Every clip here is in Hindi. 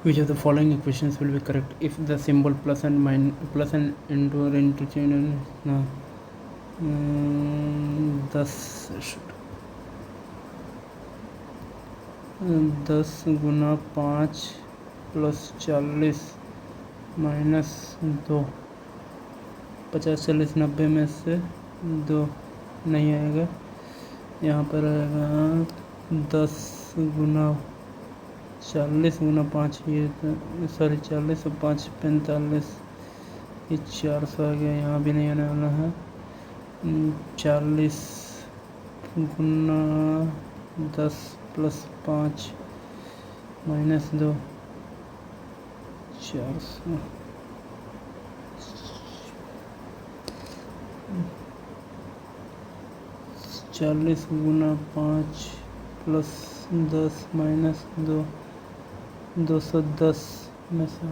Which of the following equations will be correct if the symbol plus and into are interchangeable? No. 10 Guna 5 plus 40 minus 2, 50 40 90 में से 2 नहीं आएगा। यहाँ पर आएगा 10 गुना 40 गुना 5, ये 40 और 5 45, ये 400 आ गया। यहाँ भी नहीं आने वाला है। 40 गुना 10 प्लस 5 माइनस 2, 400। 40 गुना 5 प्लस 10 माइनस 2, 210 में से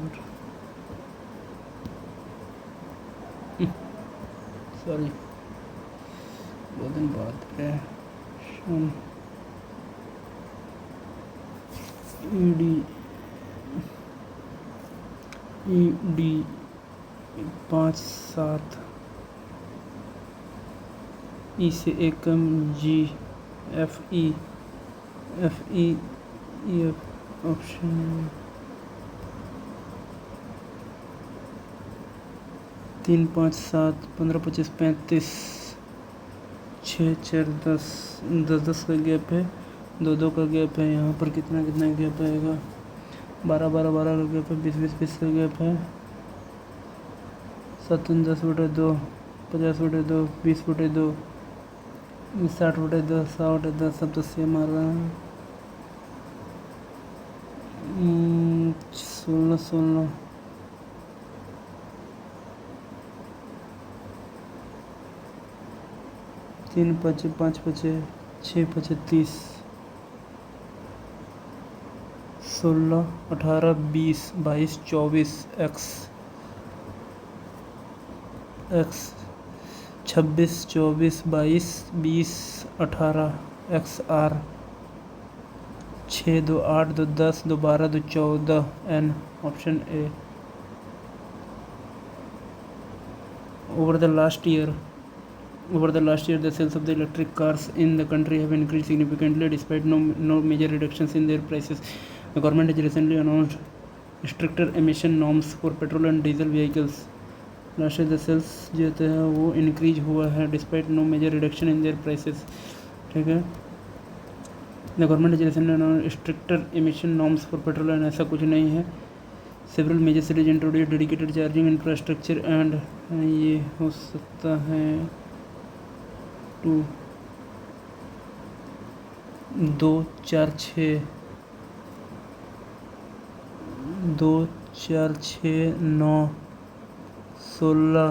सॉरी, 2 दिन बाद है। ईडी 5 7 ई से एकम जी एफ ई ऑप्शन 3 5 7 15 25 35 6 4 10 10 10 का गैप है, 2 2 का गैप है। यहाँ पर कितना कितना गैप आएगा? 12 12 12 का गैप है, 20 20 20 का गैप है। 7 10/2, 50/2, 20/2, 60/2, 100/10, सब तो सेम आ रहा है। 16 16 3 5 5 5 6 5 30, 16 18 20 22 24 X 26 24 22 20 18 X R 6 2 8 2 10 2 12 2 14 N option A. Over the last year, the sales of the electric cars in the country have increased significantly despite no major reductions in their prices. The government has recently announced stricter emission norms for petrol and diesel vehicles. Last year the sales जो है वो इंक्रीज हुआ है despite no major reduction in their prices. ठीक है। The government has recently announced stricter emission norms for petrol and ऐसा कुछ नहीं है। Several major cities introduce dedicated charging infrastructure and ये हो सकता है 2 4 6 2 4 6 9 16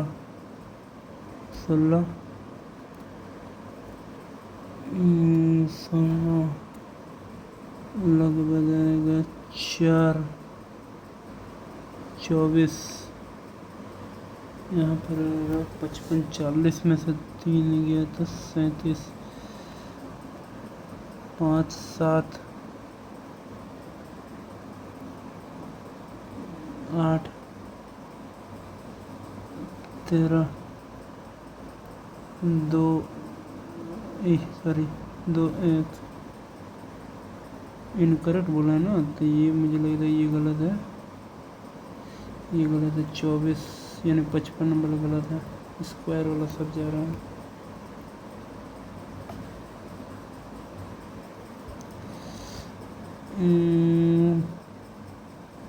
16 लगभग आएगा 4 24, यहाँ पर आएगा 55 40 में से 3 गया तो 37 5 7 8 13 2 1 इनकरेक्ट बोला है ना, तो ये मुझे लगता है ये गलत है, ये गलत है। 24 यानी 55 नंबर गलत है, स्क्वायर वाला सब जा रहा है।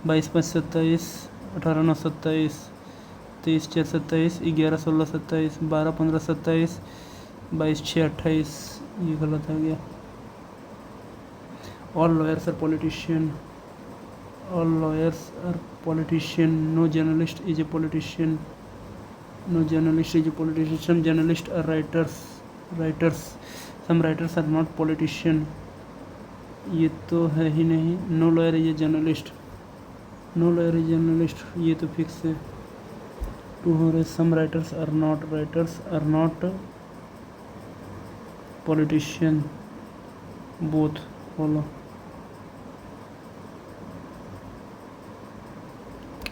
बाईस 5 27, 18 9 27, 23 4 27, 11 16 27, 12 15 27, 22 6 28, ये गलत आ गया। All lawyers are politician. All lawyers are politician. No journalist is a politician. No journalist is a politician. Some journalists are writers. Some writers are not politician. ये तो है ही नहीं। No lawyer is a journalist. No lawyer is a journalist. ये तो फिक्स है। 2 हो रहे। Some writers are not politician. Both follow.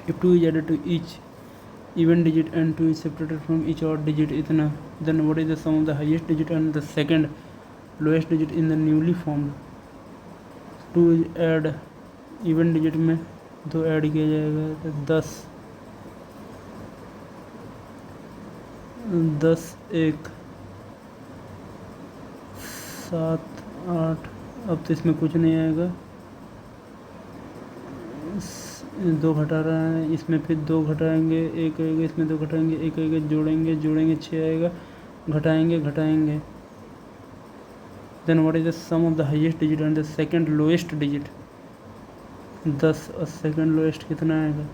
If 2 is added to each even digit and 2 is separated from each odd digit इतना, then what is the sum of the highest digit and the second lowest digit in the newly formed? 2 is add even digit में 2 ऐड किया जाएगा तो 10 10 1 7 8, अब तो इसमें कुछ नहीं आएगा, 2 घटा रहा है इसमें, फिर 2 घटाएंगे 1 आएगा, इसमें 2 घटाएंगे 1 आएगा, जोड़ेंगे 6 आएगा, घटाएंगे then what is the sum of the highest digit and the second lowest digit? 10 और सेकंड लोएस्ट कितना आएगा?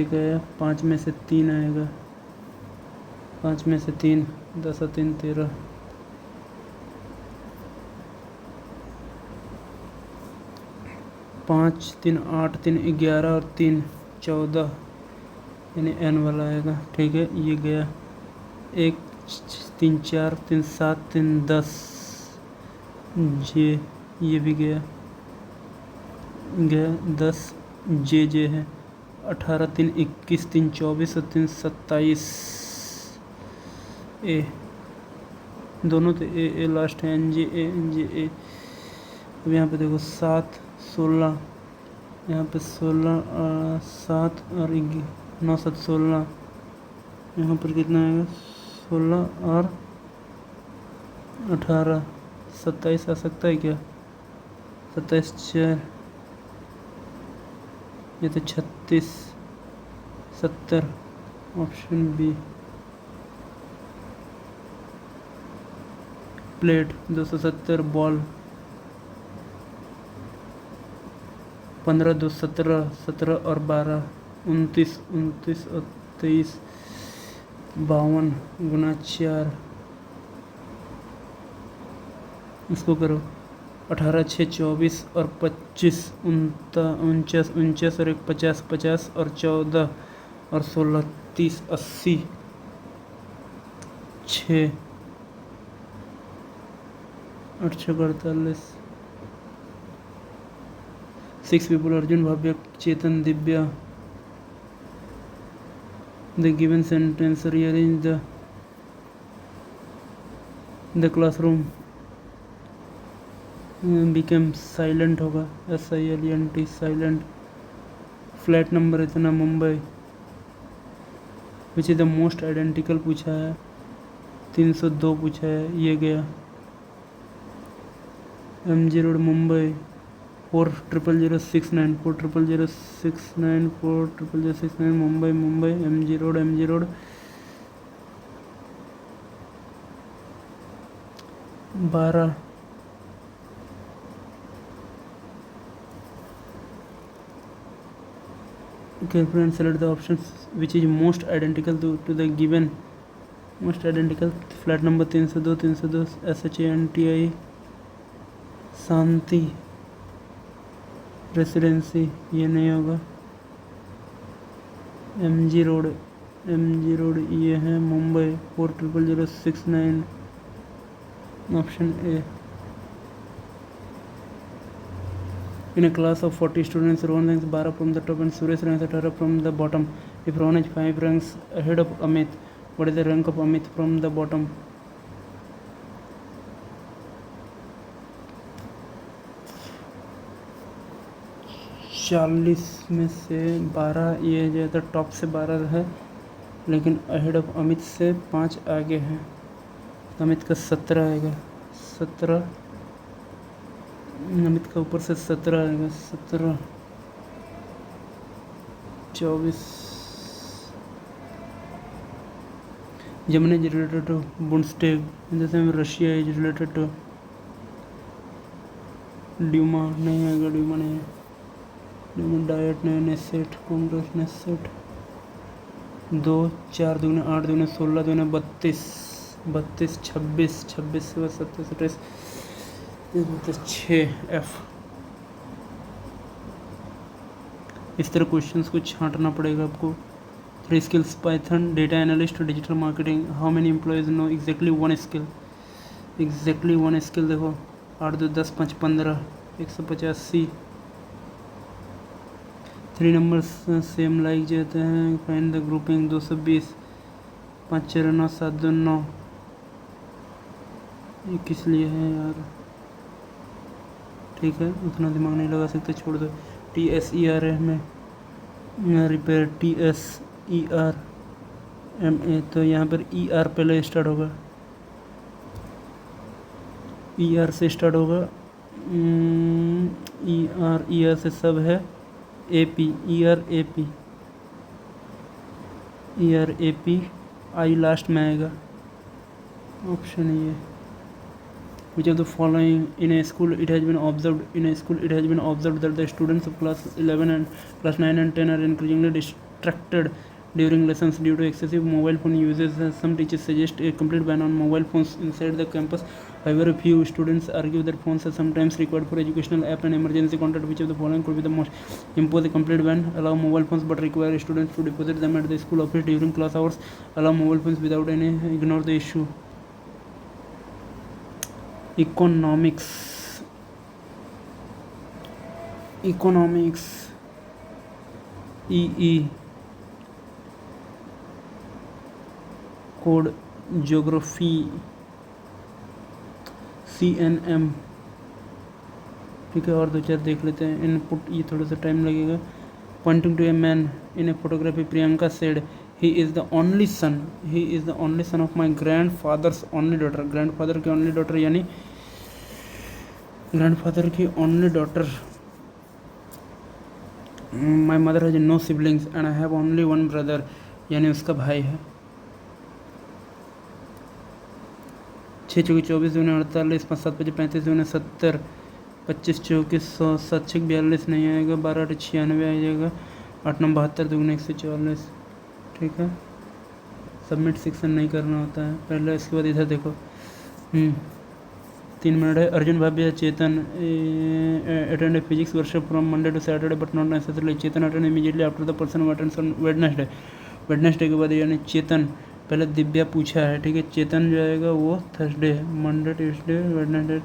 1 आया, 5 में से 3 आएगा, 5 में से 3, 10 और 3 13, 5 3 8 3 11 और 3 14, यानी n वाला आएगा। ठीक है, ये गया 1 3 4 3 7 3 10, ये भी गया 10, जे है 18 3 21 3 24 और 3 27, ए दोनों तो ए लास्ट है, एन जे ए। अब यहाँ पे देखो 7 16, यहाँ पे 16 7 और 9 7 16, यहाँ पर कितना आएगा? 16 और 18 27 आ सकता है क्या? 27 4, ये तो 36 70, ऑप्शन बी। प्लेट 270, बॉल 15 2 17, 17 और 12 29 29 और 23, 52 गुना 4, इसको करो 18 6 24 और 25 49 49 और 1 50 50 और 14 और 16 30 80, 6 8 6 48, 6 people: Arjun, Bhavya, Chetan, Divya. The given sentence rearrange the classroom became silent होगा, SILENT silent. फ्लैट नंबर इतना Mumbai, which is the most identical पूछा है, 302 पूछा है, ये गया। MG road Mumbai 40069 40069 40069 Mumbai MG road 12। Okay friends, select the options which is most identical to the given, most identical। Flat number 302 SHANTI Shanti residency, ये नहीं होगा। MG रोड ये है Mumbai 40069, option A. In a class of 40 students, Rohan ranks 12 from the top and Suresh ranks 18 from the bottom. If Rohan is 5 ranks ahead of Amit, what is the rank of Amit from the bottom? चालीस में से 12, ये जो है टॉप से 12 है, लेकिन अहेड ऑफ अमित से 5 आगे है। अमित का 17 आएगा, 17 अमित का ऊपर से 17 आएगा, 17 24। Germany is related to Bundestag, जैसे में Russia is related to Duma, नहीं आएगा, ड्यूमा नहीं है। ड्यूमा डायट नहीं, नेसेट कांग्रेस नेसेट। 2 4 दूने 8 दूने 16 दूने 32 32 26 26 से 27 28 6 F। इस तरह क्वेश्चंस को छांटना पड़ेगा आपको। 3 skills: Python, data analyst, digital marketing. How many employees know exactly 1 skill? Exactly 1 skill देखो 8 2 10 5 15 185। 3 नंबर्स सेम लाइक जाते हैं। Find the grouping 220, 5 4 9 7 2 9। ये किस लिए है यार? ठीक है, उतना दिमाग नहीं लगा सकते, छोड़ दो। TSER है में रिपेयर, TSERMA, तो यहाँ पर ER पहले स्टार्ट होगा, ER से स्टार्ट होगा। ER से सब है AP, ERAP, आई लास्ट में आएगा। ऑप्शन ये, which of the following in a school it has been observed that the students of class 11 and class 9 and 10 are increasingly distracted during lessons due to excessive mobile phone usage. Some teachers suggest a complete ban on mobile phones inside the campus. However, a few students argue that phones are sometimes required for educational app and emergency contact. Which of the following could be the most? Impose a complete ban, allow mobile phones but require students to deposit them at the school office during class hours, allow mobile phones without any, ignore the issue. Economics E code, geography CNM। ठीक है, और 2 4 देख लेते हैं। इनपुट ये थोड़ा सा टाइम लगेगा। Pointing to a man in a photography, Priyanka said he is the only son of my grandfather's only daughter। Grandfather की ओनली डॉटर यानी ग्रैंडफादर की only daughter. My mother has no siblings and I have only one brother, यानी उसका भाई है। 6 चौकी 24, 2 48, 5 7 5 35, 2 70, 25 चौकी 100, 7 6 42 नहीं आएगा, 12 8 96 आ जाएगा, 8 9 72, 2 140। ठीक है, सबमिट सेक्शन नहीं करना होता है पहले, इसके बाद इधर देखो। 3 मिनट है। Arjun Bhabhya Chetan attend physics workshop from Monday to Saturday but not necessarily. Chetan attend immediately after the person who attends on Wednesday के बाद, यानी चेतन पहले दिव्या पूछा है। ठीक है, चेतन जो आएगा वो Thursday, Monday Tuesday Wednesday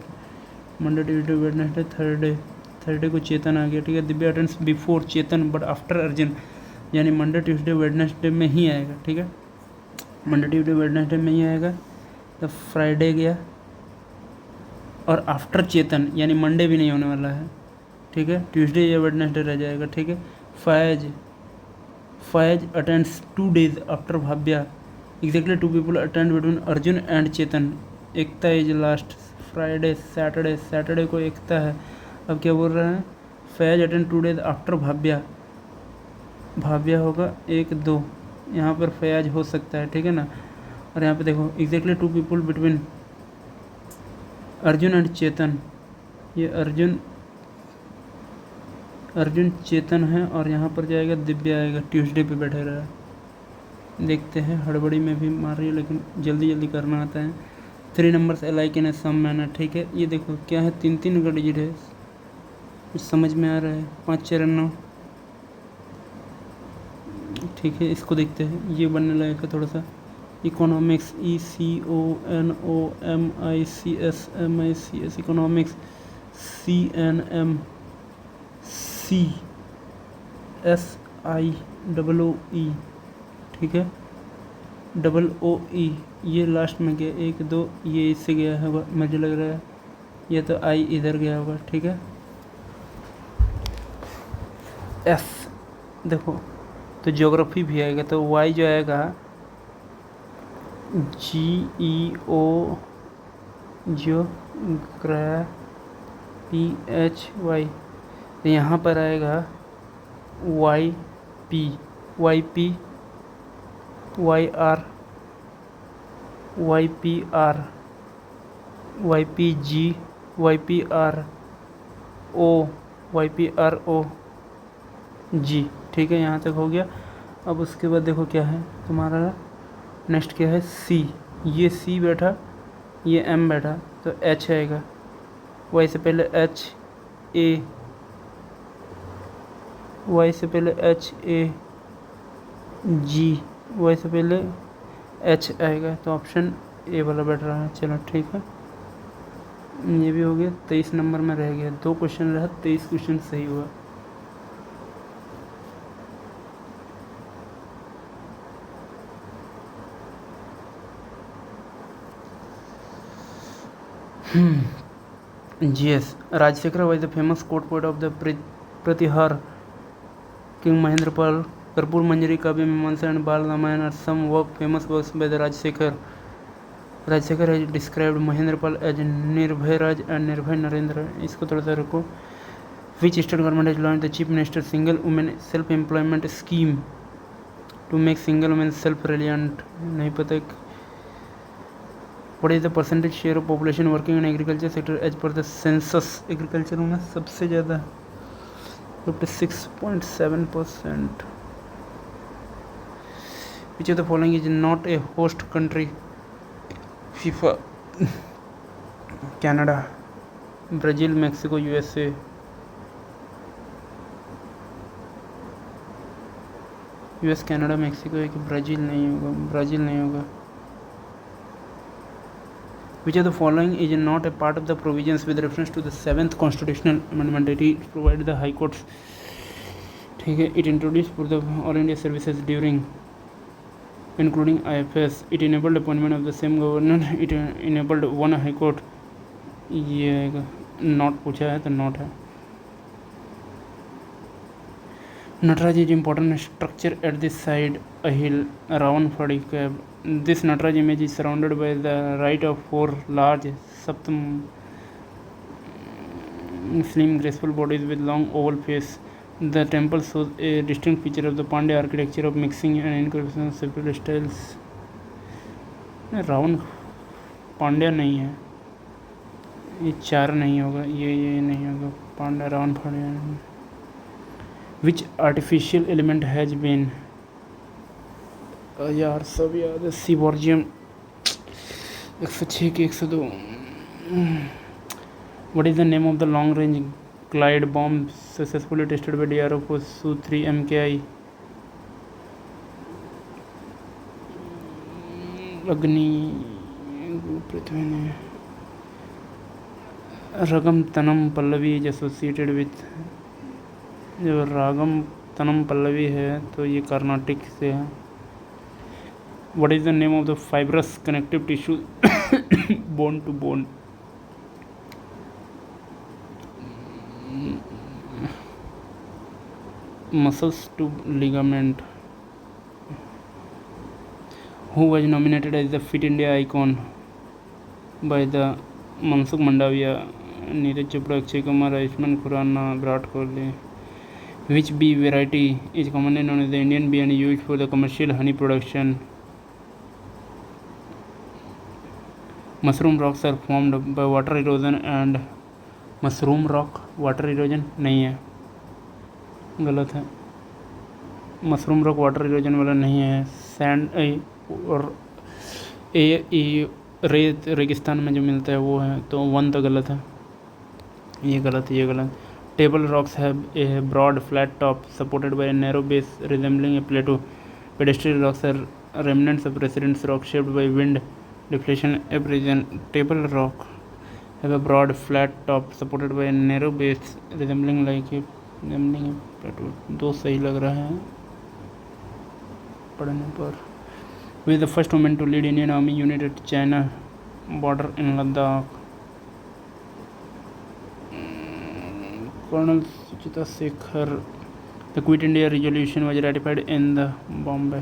Thursday को चेतन आ गया। ठीक है, Divya attends before Chetan but after Arjun, यानी मंडे ट्यूसडे वेडनेसडे में ही आएगा। ठीक है, मंडे ट्यूसडे वेडनेसडे में ही आएगा। तो फ्राइडे गया और आफ्टर चेतन, यानी मंडे भी नहीं होने वाला है। ठीक है, ट्यूसडे या वेडनेसडे रह जाएगा। ठीक है, Faiz attends 2 days after Bhabhya. Exactly 2 people attend between Arjun and Chetan. Ekta is last, Friday Saturday को एकता है। अब क्या बोल रहे हैं? Faiz attend 2 days after Bhabhya होगा 1 2, यहाँ पर फयाज हो सकता है। ठीक है ना, और यहाँ पे देखो exactly 2 people between Arjun and Chetan, ये अर्जुन चेतन है, और यहाँ पर जाएगा दिव्या आएगा, ट्यूसडे पे बैठे रहा। देखते हैं, हड़बड़ी में भी मार रही है लेकिन जल्दी करना आता है। 3 numbers alike in a sum manner। ठीक है, ये देखो क्या है, 3 का डिजिट है, कुछ समझ में आ रहा है। 5 4 9। ठीक है, इसको देखते हैं, ये बनने लगेगा थोड़ा सा। Economics ECONOMICS economics CNM CSIOOE। ठीक है, OOE, ये लास्ट में गया 1 2, ये इससे गया होगा मुझे लग रहा है, ये तो आई इधर गया होगा। ठीक है, F देखो तो ज्योग्राफी भी आएगा, तो Y जो आएगा GEO PHY, तो यहाँ पर आएगा YP YR YPR YPG YPRO G। ठीक है, यहाँ तक हो गया। अब उसके बाद देखो क्या है तुम्हारा नेक्स्ट, क्या है C। ये C बैठा, ये M बैठा, तो H आएगा। Y से पहले H A, Y से पहले H A G, Y से पहले H आएगा, तो ऑप्शन ए वाला बैठ रहा है। चलो ठीक है, ये भी हो गया। 23 नंबर में रह गया, 2 क्वेश्चन रहा, 23 क्वेश्चन सही हुआ। GS. Rajsekhara was the famous court poet of the Pratihar. King Mahendrapal, Karpur Manjari, Kavya Mimamsa and Bal Ramayana are some famous works by the Rajsekhar. Rajsekhar has described Mahendrapal as Nirbhay Raj and Nirbhay Narendra. इसको थोड़ा सा रुको. Which state government has launched the Chief Minister's Single Women Self-Employment Scheme to make single women self-reliant? नहीं पता. What is the percentage share of population working in agriculture sector as per the census? Agriculture में सबसे ज़्यादा 56.7%. Which of the following is not a host country? FIFA, Canada, Brazil, Mexico, USA. US, Canada, Mexico है कि ब्राज़ील नहीं होगा. ब्राज़ील नहीं होगा. Which of the following is not a part of the provisions with reference to the 7th constitutional amendment? It provided the high courts. ठीक है. It introduced for the all India services during including IFS. It enabled appointment of the same governor. It enabled one high court. ये not पूछा है तो not है. Nataraj is important structure at this side, a hill, Ravan Phadi cave. This Nataraj image is surrounded by the right of 4 large slim graceful bodies with long oval face. The temple shows a distinct feature of the Pandya architecture of mixing and incorporation of several styles. Ravan Pandya नहीं है. ये 4 नहीं होगा. ये नहीं होगा. Pandya Ravan Pandya. Which artificial element has been यार सब याद है. सीबोर्जियम 106 के 102. What is the name of the long range glide bomb successfully tested by DRO for Su-3 MKI? अग्नि पृथ्वी ने. रगम tanam Pallavi is associated with. जब रागम तनम पल्लवी है तो ये कर्नाटिक से है. What is the name of the fibrous connective tissue bone to bone? Muscles to ligament. Who was nominated as the Fit India icon by the Mansukh Mandavia? Neeraj Chopra, Akshay Kumar, Ayushmann Khurrana, Virat Kohli. Which bee variety is commonly known as the Indian bee and used for the commercial honey production? Mushroom rocks are formed by water erosion and mushroom rock water erosion नहीं है. गलत है. मशरूम रॉक वाटर इरोजन वाला नहीं है. सैंड और रेत रेगिस्तान में जो मिलता है वो है. तो 1 तो गलत है. ये गलत. ये गलत. Table rocks have a broad flat top supported by a narrow base resembling a plateau. Pedestal rocks are remnants of residence rock shaped by wind, deflation, abrasion. Table rock have a broad flat top supported by a narrow base resembling a plateau. 2 सही लग रहा है पढ़ने पर. Who is the first woman to lead Indian Army unit at China border in Ladakh? Colonel Suchita Sekhar. The Quit India resolution was ratified in the Bombay.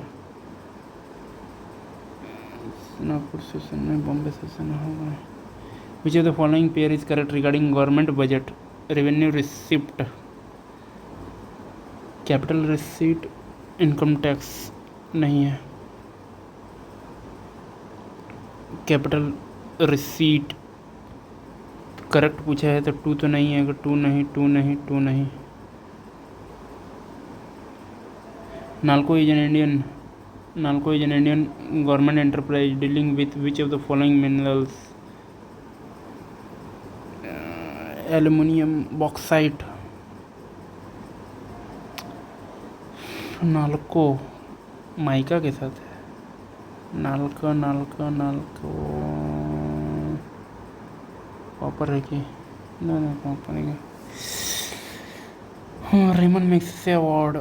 Nagpur session में बॉम्बे सेशन होगा. Which of the following pair is correct regarding government budget? Revenue receipt, capital receipt, income tax नहीं है. कैपिटल रिसीट करेक्ट पूछा है तो 2 तो नहीं है. अगर 2 नहीं 2 नहीं 2 नहीं. NALCO is an Indian government enterprise dealing with which of the following minerals? Aluminium, bauxite. NALCO mica के साथ है. नाल्को कॉपर है कि ना कॉपर है. हाँ. Ramon Magsaysay award,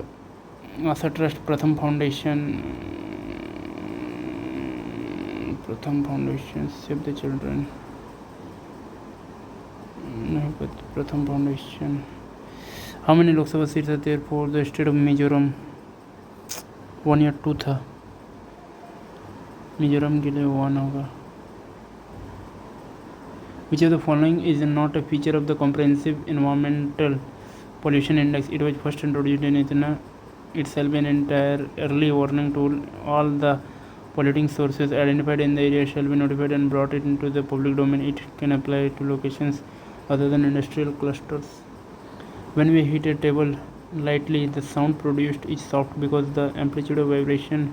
Asha trust, Pratham foundation save the children. Pratham foundation. How many Lok Sabha seats are there for the state of Mizoram? 1 या 2 था, मिजोरम के लिए 1 होगा। Which of the following is not a feature of the Comprehensive Environmental Pollution Index? It was first introduced in Itna. It shall be an entire early warning tool. All the polluting sources identified in the area shall be notified and brought into the public domain. It can apply to locations other than industrial clusters. When we hit a table lightly, the sound produced is soft because the amplitude of vibration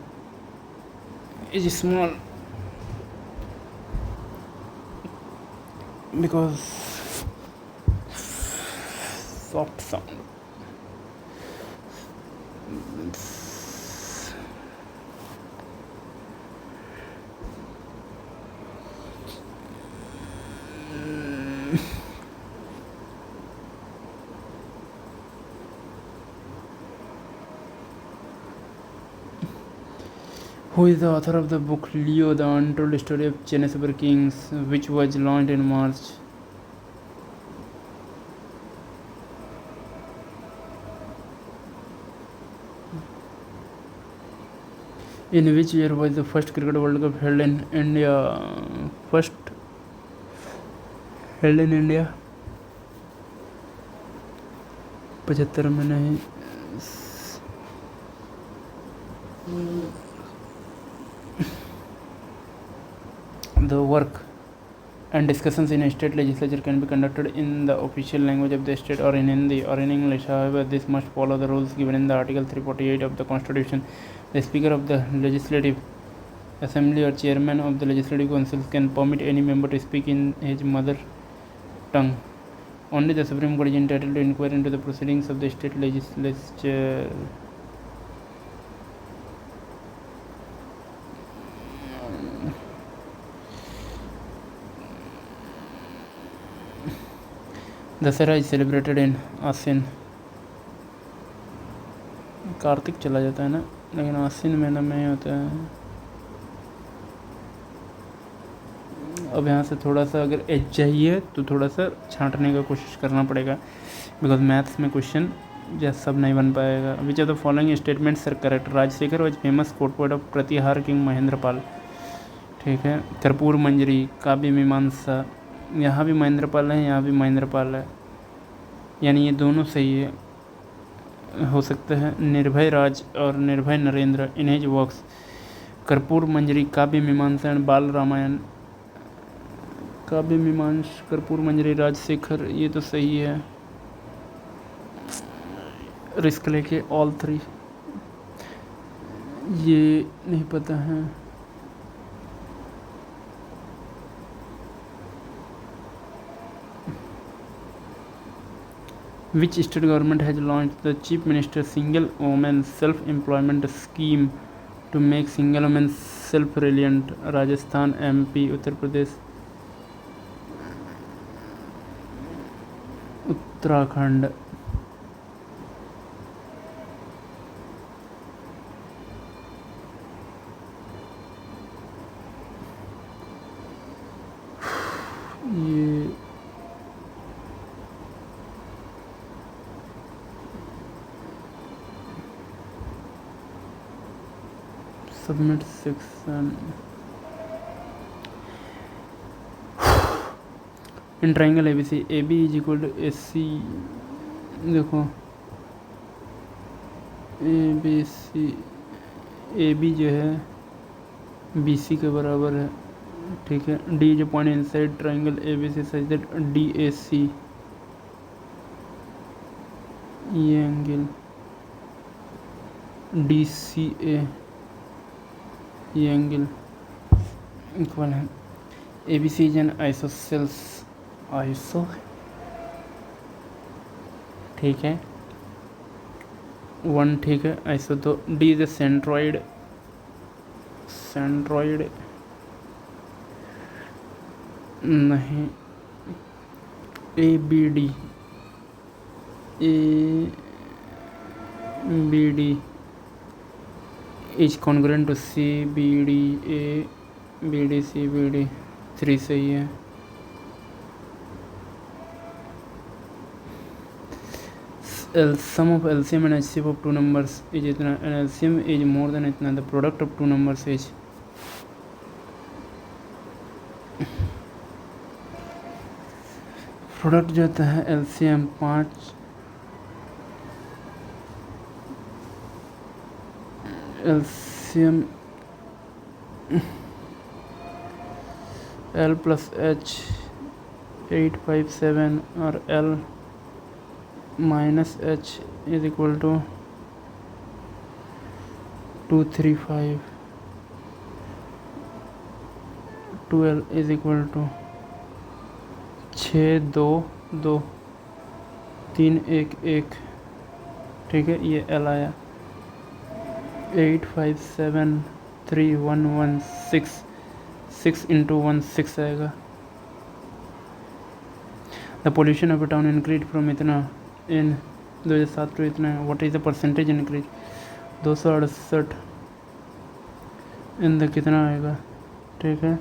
is small. Because soft sound. Who is the author of the book Leo, the Untold Story of China Super Kings, which was launched in March? In which year was the first Cricket World Cup held in India? First held in India 75 में नहीं। The work and discussions in a state legislature can be conducted in the official language of the state or in Hindi or in English. However, this must follow the rules given in the Article 348 of the Constitution. The Speaker of the Legislative Assembly or Chairman of the Legislative Council can permit any member to speak in his mother tongue. Only the Supreme Court is entitled to inquire into the proceedings of the state legislature. Dussehra is celebrated in Asin. Kartik चला जाता है ना, लेकिन आसिन महीना में ही होता है। अब यहाँ से थोड़ा सा अगर एज चाहिए तो थोड़ा सा छांटने का कोशिश करना पड़ेगा, बिकॉज मैथ्स में क्वेश्चन जैसा सब नहीं बन पाएगा। Which of the following statements are correct? Rajshekhar was famous court poet of Pratihara king Mahendra Pal. ठीक है। कर्पूर मंजरी, काव्य मीमांसा, यहाँ भी महेंद्र पाल है, यहाँ भी महेंद्र पाल है, यानी ये दोनों सही है, हो सकता है। निर्भय राज और निर्भय नरेंद्र, इन हिज वर्क्स। कर्पूर मंजरी, काव्य मीमांसा एंड बाल रामायण। काव्य मीमांस, कर्पूर मंजरी, राजशेखर, ये तो सही है। रिस्क लेके ऑल 3, ये नहीं पता है। Which state government has launched the Chief Minister Single Woman Self-Employment Scheme to make single women self-reliant? Rajasthan, MP, Uttar Pradesh, Uttarakhand. ये submit section. In triangle ABC, AB is equal to AC। देखो ABC, AB जो है BC के बराबर है। ठीक है। D जो point inside triangle ABC such that DAC, ये एंगल DCA, ये एंगल इक्वल है। ABC is an isosceles, iso, ठीक है। 1 ठीक है। आइसो तो D is a centroid, centroid नहीं। ABD, ABD is congruent to CBD, ABD CBD 3 सही है। sum of LCM and HCF of two numbers is इतना, and LCM is more than इतना, the product of two numbers is product जो होता है LCM 5 LCM L plus H 857 और L minus H is equal to 235, 2L is equal to 622 311, ठीक है। ये L आया 8573116, 6 into 1 6 आएगा। The pollution of a town increase from इतना इन 2007 टू इतना, what is the percentage increase 268 in the कितना आएगा, ठीक है।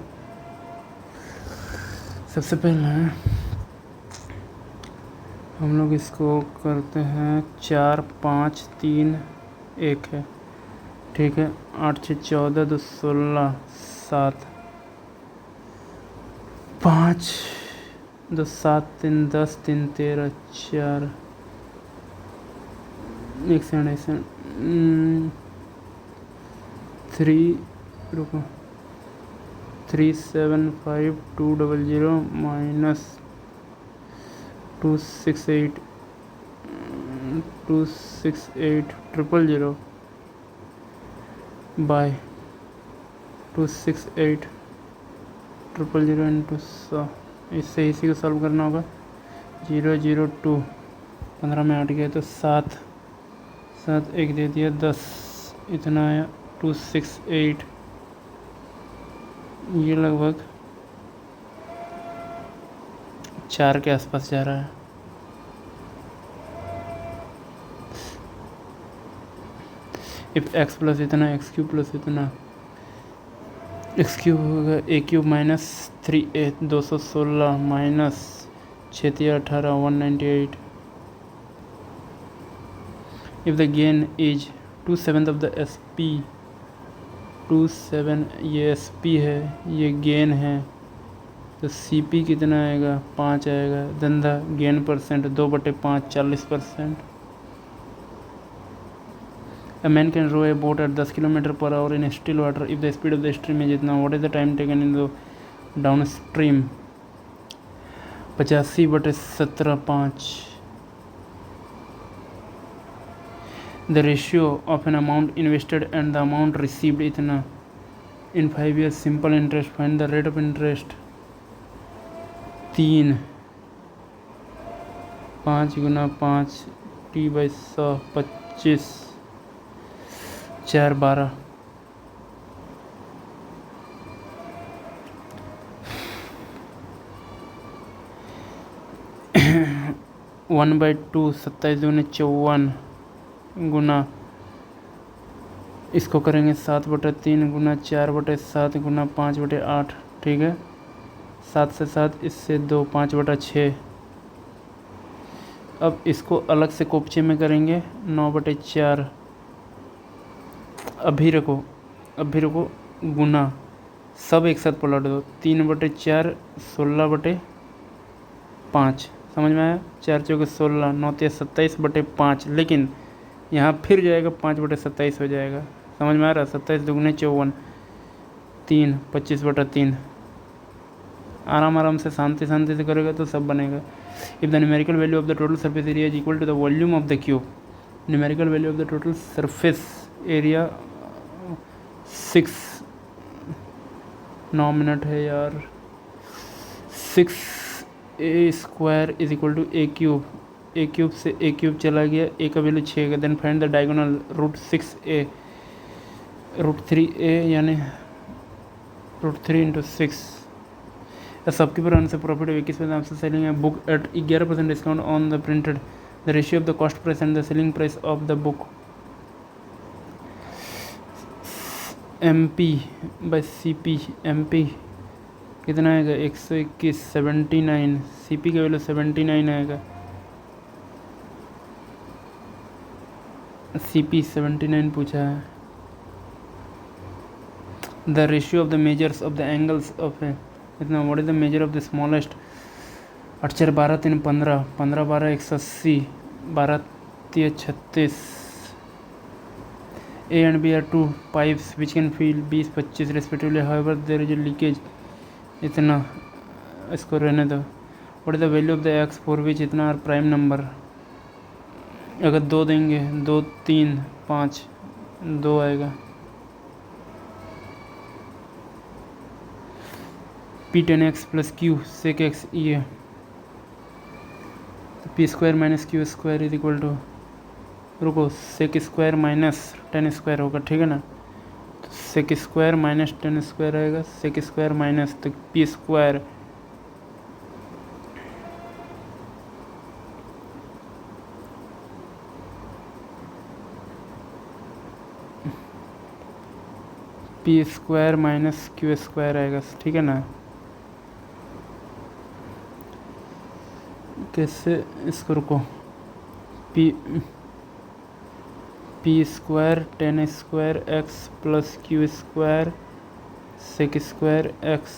सबसे पहले हम लोग इसको करते हैं 4 5 3 1 है, ठीक है। 8 6 14 2 16 7 5 2 7 3 10 3 13 4 एक सेकंड 3 रुको 375200 माइनस 268 बाय 268 इंटू 100, इससे इसी को सॉल्व करना होगा। 002 15 में 8 गया तो 7 7 1 दे दिया 10, इतना आया 268। ये लगभग 4 के आसपास जा रहा है। इफ एक्स प्लस इतना एक्स क्यूब प्लस इतना, एक्स क्यूब होगा a cube minus 3a 216 minus 6 18 198। If the gain is 2/7 of the SP, 27 ये SP है, ये गेन है, तो CP कितना आएगा 5 आएगा। Then the gain percent 2/5 40%। A man can row a boat at 10 km/h in still water if the speed of the stream is इतना, what is the time taken in the downstream 85/17.5। The ratio of an amount invested and the amount received इतना in 5 years simple interest, find the rate of interest 3 5 Guna 5 T/100 25 4 12। One by 2 27 दूनी 54 गुना इसको करेंगे 7/3 गुना 4/7 गुना 5/8, ठीक है। 7 से 7 इससे 2 5/6। अब इसको अलग से कोपचे में करेंगे 9/4। अभी रखो गुना सब एक साथ पलट दो 3/4 16/5, समझ में आया। 4 चौके 16 9 27/5, लेकिन यहाँ फिर जाएगा 5/27 हो जाएगा, समझ में आ रहा। 27 दूगुने 54 3 25/3। आराम से शांति से करेगा तो सब बनेगा। If the numerical value of the total surface area is equal to the volume of the cube, numerical value of the total surface area 6 9 minute है यार। 6a² is equal to a cube, a cube से a क्यूब चला गया, a का वैल्यू 6 का। Then find the diagonal √6a, √3a यानी √3 इंटू 6। सबके पर आंसर प्रॉफिट 21% आपसे सेलिंग है book at 11% discount on the printed, the ratio of the cost price and the selling price of the book. MP/CP, MP कितना आएगा 121 79, CP का वैल्यू 79 आएगा। CP 79 पूछा है। The ratio of the measures of the angles of है इतना, what is the measure of the smallest. 8 4 12 3 15, 15 12 180, 12 3 36। A and B are two pipes which can fill 20 25 respectively, however there is a leakage इतना, इसको रहने दो। What is the value of the x for which इतना आर प्राइम नंबर। अगर 2 देंगे 2 3 5 2 आएगा। P10x plus q sec x ये, p square minus q square is equal to, रुको, सेक स्क्वायर माइनस 10 स्क्वायर होगा, ठीक है ना। तो सेक स्क्वायर माइनस 10 स्क्वायर आएगा, सेक स्क्वायर माइनस, तो p square p square minus q square आएगा, ठीक है ना। कैसे, इसको रुको, p square 10 square x plus q square sec square x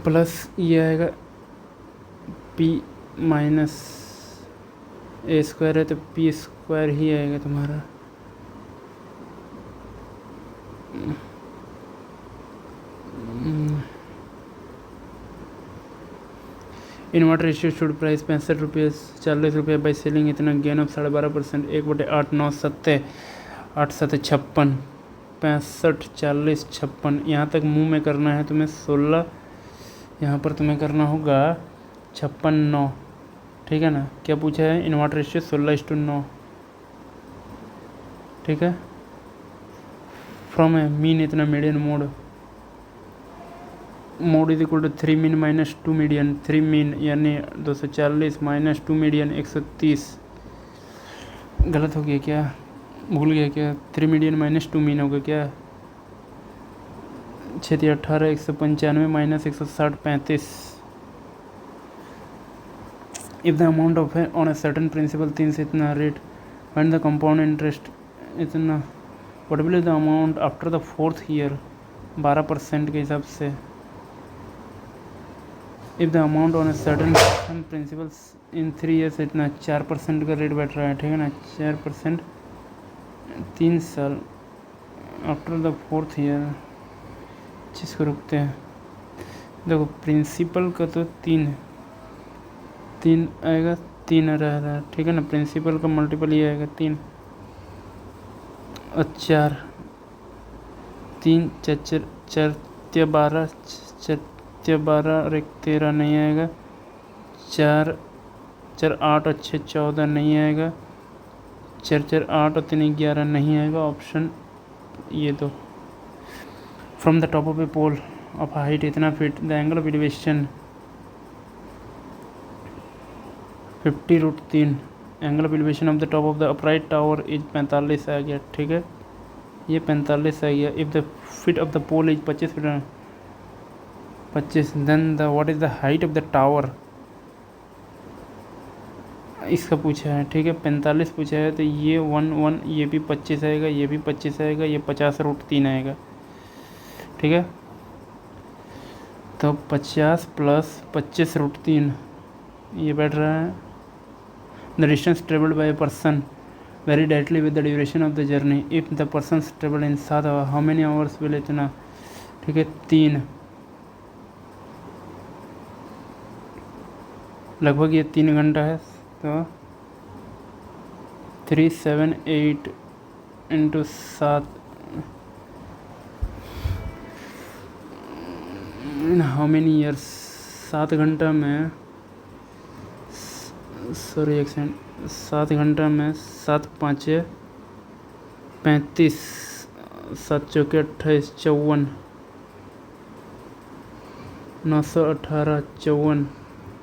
plus ये आएगा पी माइनस ए स्क्वायर है तो पी स्क्वायर ही आएगा तुम्हारा। इनवर्ट रेशियो शुड प्राइस 65 रुपये 40 रुपये बाई सेलिंग इतना, गेन ऑफ 12.5%, 1/8 9 7 8 7 56, 65 40 56, यहाँ तक मुंह में करना है तुम्हें 16, यहाँ पर तुम्हें करना होगा 56 9, ठीक है ना। क्या पूछा है, इनवर्ट रेशियो 16:9, ठीक है। फ्रॉम है मीन इतना, median mode is equal to 3 mean minus 2 median, 3 mean यानी 240 माइनस 2 मीडियन 130। गलत हो गया क्या, भूल गया क्या, 3 मीडियन माइनस 2 मीन होगा क्या, 6 18 195 minus 160 35। If the amount of है ऑन अ सर्टन प्रिंसिपल 3 से इतना रेट, फाइंड द कंपाउंड इंटरेस्ट इतना, what will the amount after the 4th year 12% के हिसाब से। If the amount on a certain principals in 3 years इतना 4% का रेट बैठ रहा है, ठीक है ना, 4% 3 साल आफ्टर द 4th ईयर। जिसको रुकते हैं, देखो प्रिंसिपल का तो 3 आएगा, 3 रह रहा है, ठीक है ना। प्रिंसिपल का मल्टीपल ये आएगा 3 और 4, 3 4 4 12 12 और 1 13 नहीं आएगा, 4 4 8 और 6 14 नहीं आएगा, 4 4 8 और 3 11 नहीं आएगा, ऑप्शन ये दो। From the top of a pole of height इतना feet, the angle of elevation 50√3, angle of elevation of the top of the upright tower is 45 आ गया, ठीक है, ये 45 आ गया। If the feet of the pole is 25 feet 25, then the what is the height of the tower, इसका पूछा है, ठीक है, 45 पूछा है तो ये 1 1, ये भी 25 आएगा, ये भी 25 आएगा, ये 50√3 आएगा, ठीक है। तो 50 प्लस 25√3 ये बैठ रहा है। The distance travelled by a person very directly with the duration of the journey, if the person travelled in 7 hour how many hours will इतना, ठीक है, 3, लगभग ये 3 घंटा है, तो 3 7 8 इंटू 7 हाउ मेनी ईयर्स, 7 घंटा में, सॉरी एक सेकंड, 7 घंटा में 7 5 35, 7 चौके 28 54, 918 54,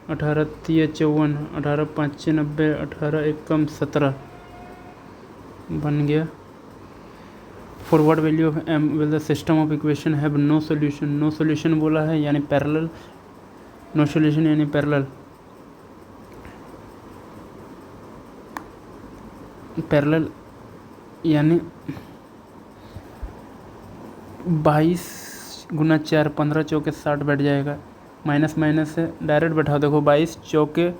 18 3 54, 18 5 90, 18 1 17 बन गया। For what value of m will the system of equation have no solution, no solution बोला है यानी पैरेलल, नो सोल्यूशन यानी पैरेलल। पैरेलल यानी 22 गुना 4 15 चौके 60 बैठ जाएगा। माइनस माइनस से डायरेक्ट बैठाओ। देखो 22 चौके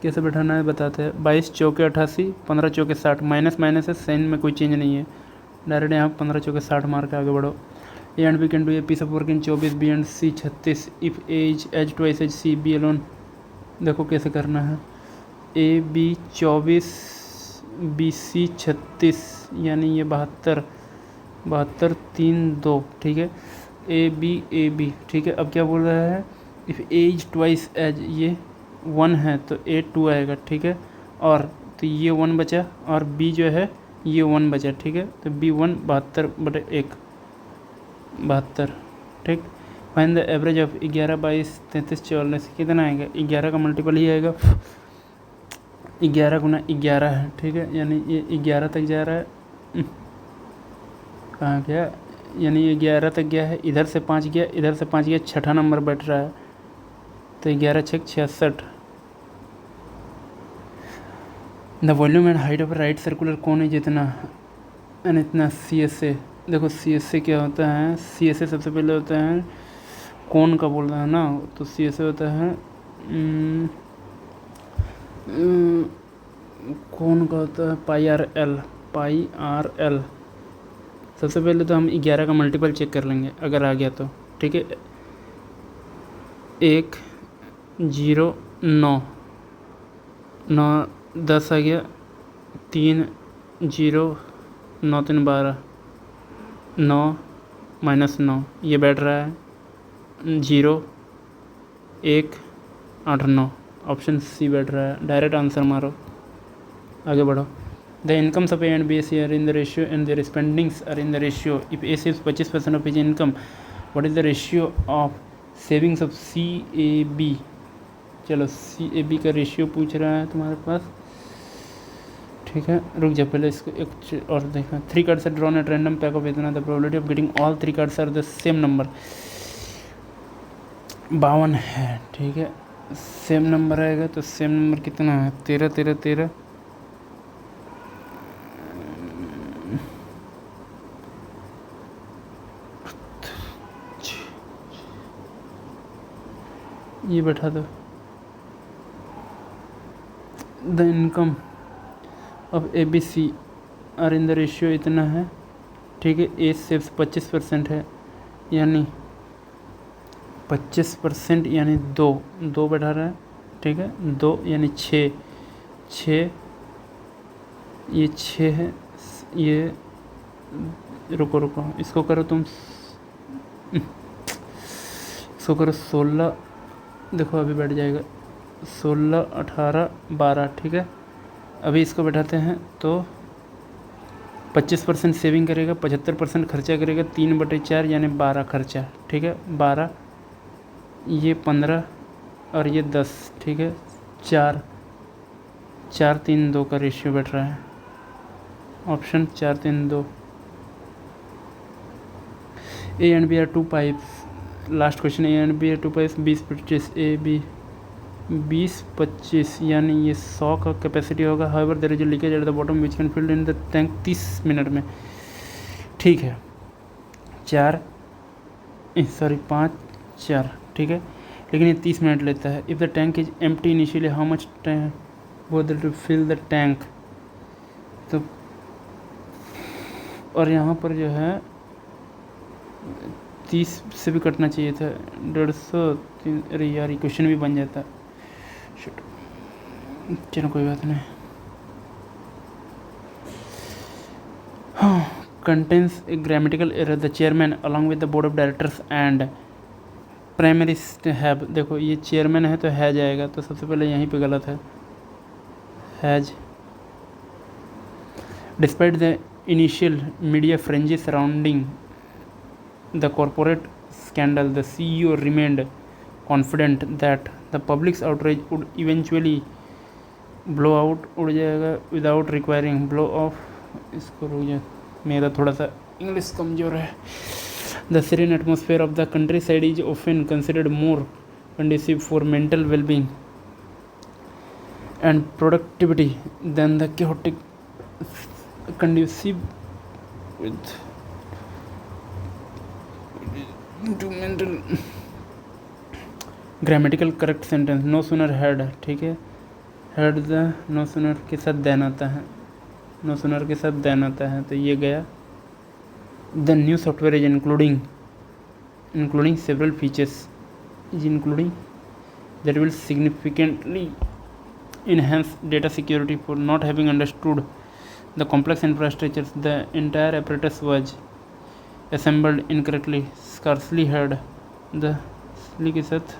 कैसे बैठाना है बताते हैं। 22 चौके 88, 15 चौके 60, माइनस माइनस से साइन में कोई चेंज नहीं है। डायरेक्ट यहाँ 15 चौके 60 मार के आगे बढ़ो। A and B can do a piece of work in 24, B and C 36 if A is as twice as C B alone. देखो कैसे करना है। ए बी 24 बी सी 36 यानी ये 72 72 3 2 ठीक है। ए बी ठीक है। अब क्या बोल रहा है, if A is twice as ये 1 है तो ए 2 आएगा ठीक है। और तो ये 1 बचा और बी जो है ये 1 बचा ठीक है। तो बी 1 72/1 72 ठीक। फाइंड द एवरेज ऑफ 11 22 33 44 कितना आएगा। 11 का मल्टीपल ही आएगा। 11 गुना 11 है ठीक है। यानी ये 11 तक जा रहा है। कहाँ गया, यानी ये 11 तक गया है। इधर से 5 गया, इधर से 5 गया, छठा नंबर बैठ रहा है। तो 11 6 66। The volume and height of right circular cone है जितना एंड इतना सी एस ए। देखो सी एस ए क्या होता है। सी एस ए सबसे पहले होता है कोन का बोल रहा है ना। तो सी एस ए होता है कोन का होता है पाई आर एल। सबसे पहले तो हम 11 का मल्टीपल चेक कर लेंगे अगर आ गया तो ठीक है। 1 0 9 9 10 आ गया। 3 0 9 3 12 9 -9 ये बैठ रहा है। 0 1 8 9 ऑप्शन सी बैठ रहा है। डायरेक्ट आंसर मारो, आगे बढ़ो। The incomes of A and B are in the ratio and their spendings are in the ratio. If A saves 25% of his income, what is the ratio of savings of CAB? चलो CAB का रेशियो पूछ रहा है तुम्हारे पास ठीक है। रुक जा पहले इसको एक और देखना। 3 cards are drawn at random pack of इतना। The probability of getting all 3 cards are the same number 52 है ठीक है। सेम नंबर आएगा तो सेम नंबर कितना है 13 13 13 ये बैठा दो। The income of A B C are in the ratio इतना है ठीक है। ए सेव्स 25% है यानी 25% यानी 2 बैठा रहा है ठीक है। 2 यानी 6 ये 6 है। ये रुको इसको करो तुम, इसको करो 16। देखो अभी बैठ जाएगा 16 18 12 ठीक है। अभी इसको बैठाते हैं तो 25% सेविंग करेगा, 75% खर्चा करेगा। 3/4 यानी 12 खर्चा ठीक है। 12 ये 15 और ये 10 ठीक है। 4 4 3 2 का रेशियो बैठ रहा है। Option 4 3 2। A and B are 2 pipes. Last question. A and B are 2 pipes 20-25 A B 20-25 यानी ये 100 का कैपेसिटी होगा। However there is a leakage at the bottom which can fill in the tank 30 minute में ठीक है। 5 4 ठीक है। लेकिन ये 30 मिनट लेता है। If the tank is empty initially how much time वो टू फिल द टैंक। तो और यहाँ पर जो है 30 से भी कटना चाहिए था। 150 अरे यार ये क्वेश्चन भी बन जाता। चलो कोई बात नहीं। हाँ contains A grammatical error. The chairman along with the board of directors and primary have. देखो ये चेयरमैन है तो हैज आएगा। तो सबसे पहले यहीं पे गलत है। Has despite the initial media frenzy surrounding the corporate scandal, the CEO remained confident that the public's outrage would eventually blow out उड़ जाएगा without requiring blow off। इसको रुक जा, मेरा थोड़ा सा इंग्लिश कमज़ोर है। The serene atmosphere of the countryside is often considered more conducive for mental well-being and productivity than the chaotic conducive with to mental grammatical correct sentence. No sooner had, ठीक है, हैड द, नो सुनर के साथ देन आता है, नो सुनर के साथ देन आता है, तो ये गया. The new software is including several features is including that will significantly enhance data security. For not having understood the complex infrastructures, the entire apparatus was assembled incorrectly. Scarcely had the scarcely के साथ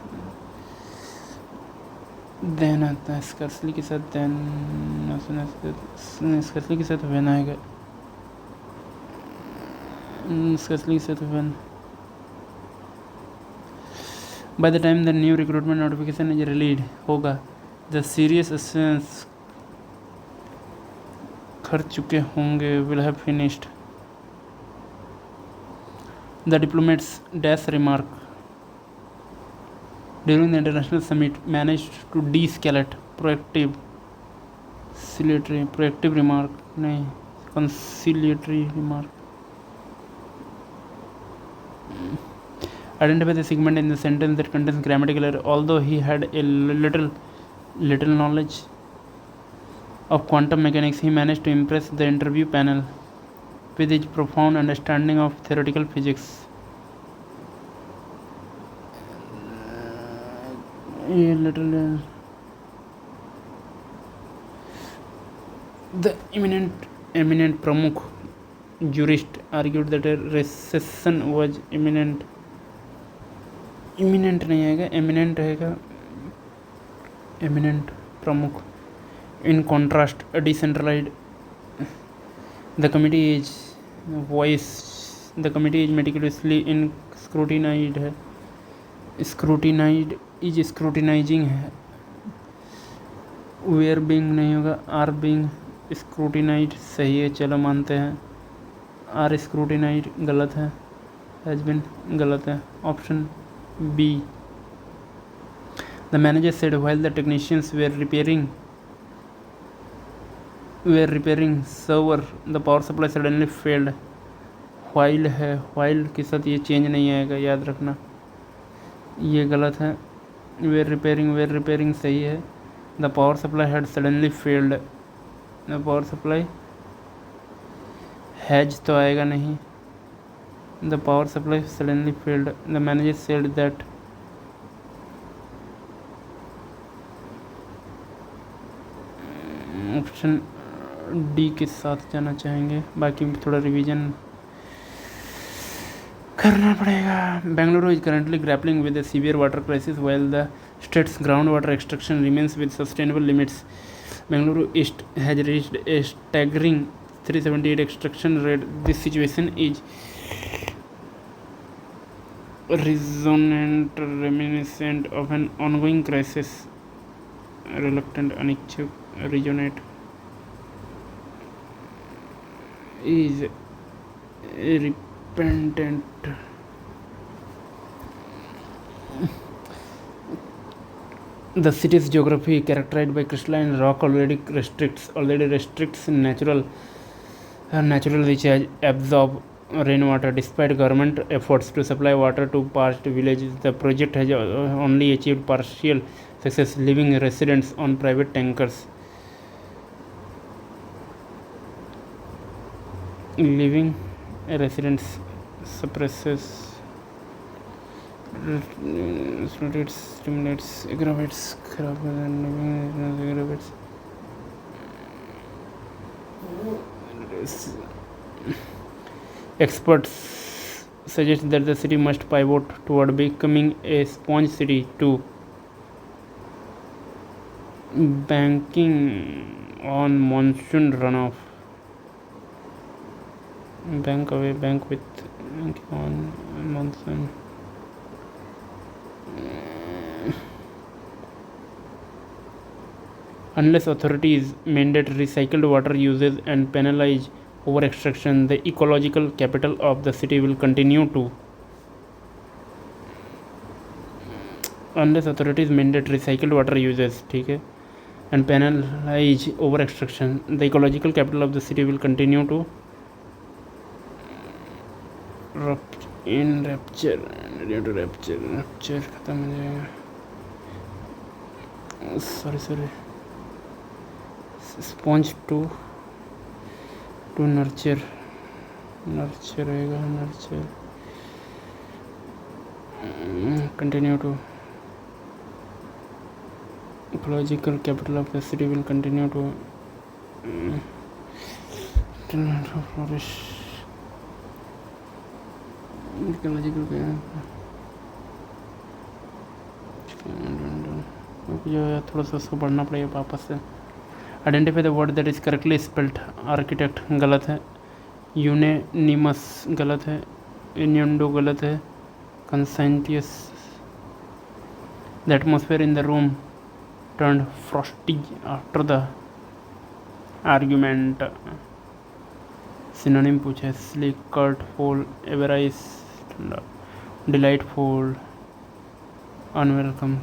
then आता है, scarcely के साथ then, scarcely के साथ when आएगा, scarcely के साथ when. By the time the new recruitment notification is released होगा, the serious assassins कर चुके होंगे, will have finished. The diplomats dash remark during the international summit managed to de-escalate proactive remark, नहीं, conciliatory remark. Identify the segment in the sentence that contains grammatical error. Although he had a little knowledge of quantum mechanics, he managed to impress the interview panel with his profound understanding of theoretical physics. The eminent Pramukh jurist argued that a recession was imminent. Imminent नहीं आएगा, एमिनेंट रहेगा, एमिनेंट प्रमुख. In contrast decentralised, the committee is voice, the committee is meticulously in scrutinised है, स्क्रूटिनाइज्ड इज स्क्रूटिनाइजिंग है. वेयर बीइंग नहीं होगा, आर बीइंग स्क्रूटिनाइज्ड सही है, चलो मानते हैं. आर स्क्रूटिनाइज्ड गलत है, हैज बीन गलत है. Option B. The manager said while the technicians were repairing server, the power supply suddenly failed. While है, while के साथ ये चेंज नहीं आएगा, याद रखना, ये गलत है. were repairing सही है. The power supply had suddenly failed. The power supply has तो आएगा नहीं. The power supply suddenly failed. The manager said that option D के साथ जाना चाहेंगे, बाकी थोड़ा रिवीजन करना पड़ेगा. Bengaluru is currently grappling with a severe water crisis while the state's groundwater extraction remains with sustainable limits. Bengaluru East has reached a staggering 378 extraction rate. This situation is resonant, reminiscent of an ongoing crisis. Reluctant, अनिच्छुक, resonate is repentant. The city's geography, characterized by crystalline rock, already restricts natural which has absorb rainwater. Despite government efforts to supply water to parched villages, the project has only achieved partial success, leaving residents on private tankers. Leaving residents suppresses, stimulates, aggravates, aggravates. Experts suggest that the city must pivot toward becoming a sponge city too, banking on monsoon runoff. Bank with on monsoon. Unless authorities mandate recycled water usage and penalize over extraction, the ecological capital of the city will continue to. Unless authorities mandate recycled water usage, ठीक है. and penalize over extraction. The ecological capital of the city will continue to rapture खत्म हो जाएगा. sorry sponge to nurture रहेगा. nurture continue to ecological capital of the city will continue to flourish. ecological जो है थोड़ा सा उसको पढ़ना पड़ेगा वापस से. Identify the word that is correctly spelled. Architect गलत है. यूनेनिमस गलत है. इन्यूंडो गलत है. Conscientious. The atmosphere in the room turned frosty after the argument. Synonym पूछा है. Sleek, craftful, avarice, delightful, unwelcome,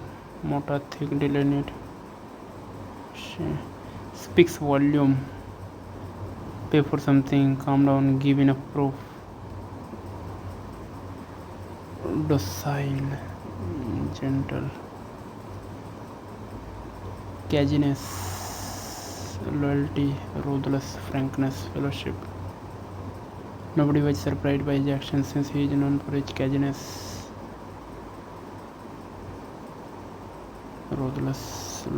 मोटा, thick, delineate. Speaks volume, pay for something, calm down, give in a proof, docile, gentle, caginess, loyalty, ruthless, frankness, fellowship. Nobody was surprised by his actions since he is known for his cagginess. Ruthless,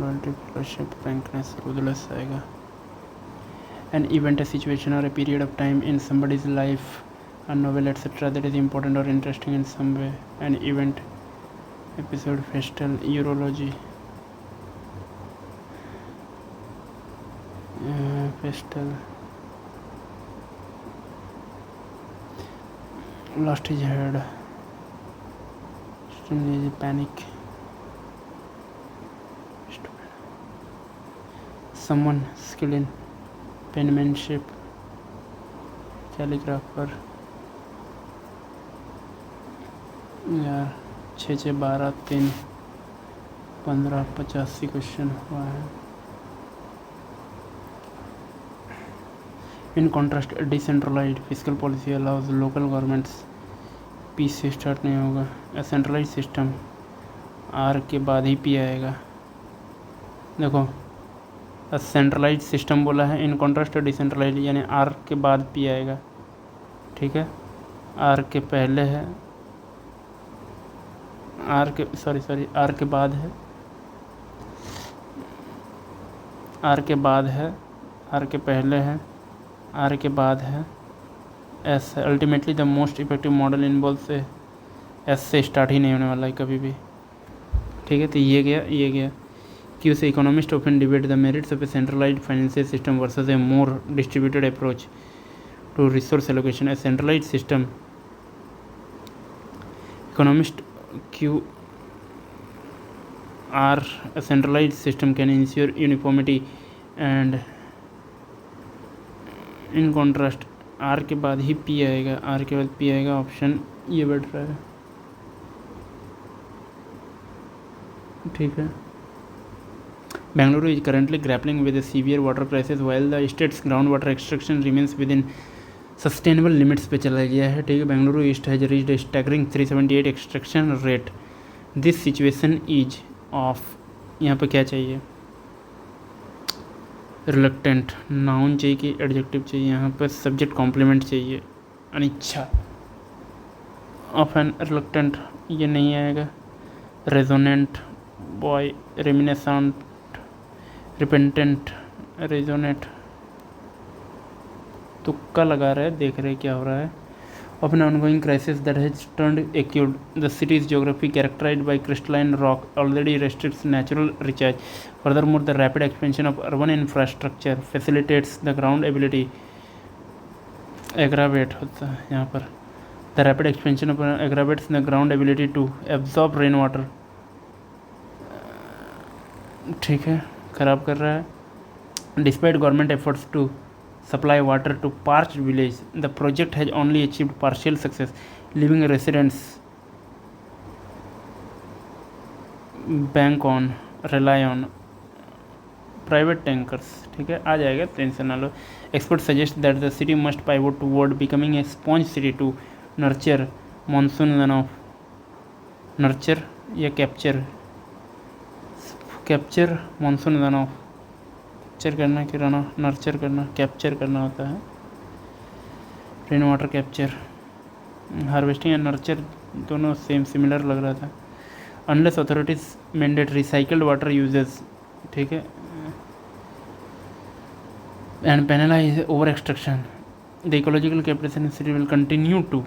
loyalty, fellowship, frankness. Ruthless आएगा. An event, a situation, or a period of time in somebody's life, a novel, etc. that is important or interesting in some way. An event, episode, festival, urology. Festival. Lost his head. Panic. Someone skilled in penmanship. Calligrapher. यार 6 6 12 3 15 85 क्वेश्चन हुआ है. In contrast, a decentralized fiscal policy allows local governments. P से स्टार्ट नहीं होगा. A centralized system. आर के बाद ही पी आएगा. देखो, a centralized system बोला है. In contrast, a decentralized यानी आर के बाद पी आएगा. ठीक है. आर के पहले है. आर के आर के बाद है. आर के बाद है. आर के पहले है. आर के बाद है. एस है. Ultimately the most effective model involve से एस से स्टार्ट ही नहीं होने वाला है कभी भी. ठीक है. तो ये गया. क्यू से economist often debate the merits of a centralized financial system versus a more distributed approach to resource allocation. A centralized system. Economist Q R. A centralized system can ensure uniformity and in contrast R के बाद ही पी आएगा. आर के बाद पी आएगा. ऑप्शन ये बैठ रहा है. ठीक है. Bengaluru is currently grappling with a severe water crisis while the state's groundwater extraction remains within sustainable limits पे चला गया है. ठीक है. Bengaluru east has reached A staggering 378 extraction rate. This situation is of. यहाँ पे क्या चाहिए? रिलक्टेंट. नाउन चाहिए कि एडजेक्टिव चाहिए? यहाँ पर सब्जेक्ट कॉम्प्लीमेंट चाहिए. अनिच्छा. ऑफ एन रिलक्टेंट ये नहीं आएगा. रेजोनेंट. बॉय. रेमिनेसेंट. रिपेंटेंट. रेजोनेट. तुक्का लगा रहे हैं. देख रहे क्या हो रहा है. of an ongoing crisis that has turned acute. The city's geography, characterized by crystalline rock, already restricts natural recharge. Furthermore, the rapid expansion of urban infrastructure facilitates the ground ability. Aggravate होता है यहाँ पर. The rapid expansion of aggravates the ground ability to absorb rainwater. ठीक है. खराब कर रहा है. Despite government efforts to supply water to parched village, the project has only achieved partial success, leaving residents rely on private tankers, ठीक है, आ जाएगा, टेंशन ना लो। Expert suggest that the city must pivot toward becoming a sponge city to nurture monsoon run off, nurture या capture, capture monsoon run off, capture करना कि रन ऑफ, नर्चर करना, कैप्चर करना होता है, rain water capture. Harvesting and nurture दोनों सेम सिमिलर लग रहा था। Unless authorities mandate recycled water uses, ठीक है, and penalise over extraction, the ecological capital city will continue to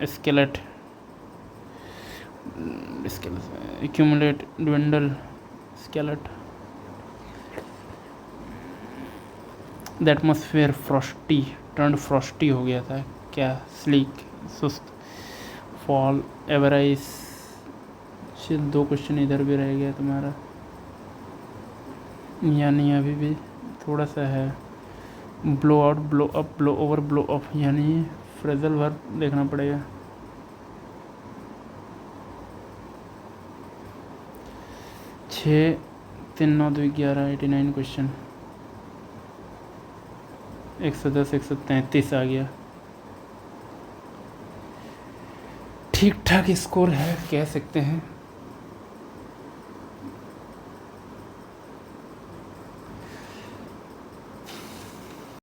escalate, accumulate, dwindle, escalate. The atmosphere frosty, turned frosty हो गया था क्या, sleek, सुस्त, fall, average। दो क्वेश्चन इधर भी रह गया तुम्हारा, यानी अभी भी थोड़ा सा है। Blow out, blow up, blow over, blow of, यानी फ्रेजल वर्ब देखना पड़ेगा। छः 3 9 2 11 89 क्वेश्चन, 110 133 आ गया, ठीक ठाक स्कोर है कह सकते हैं।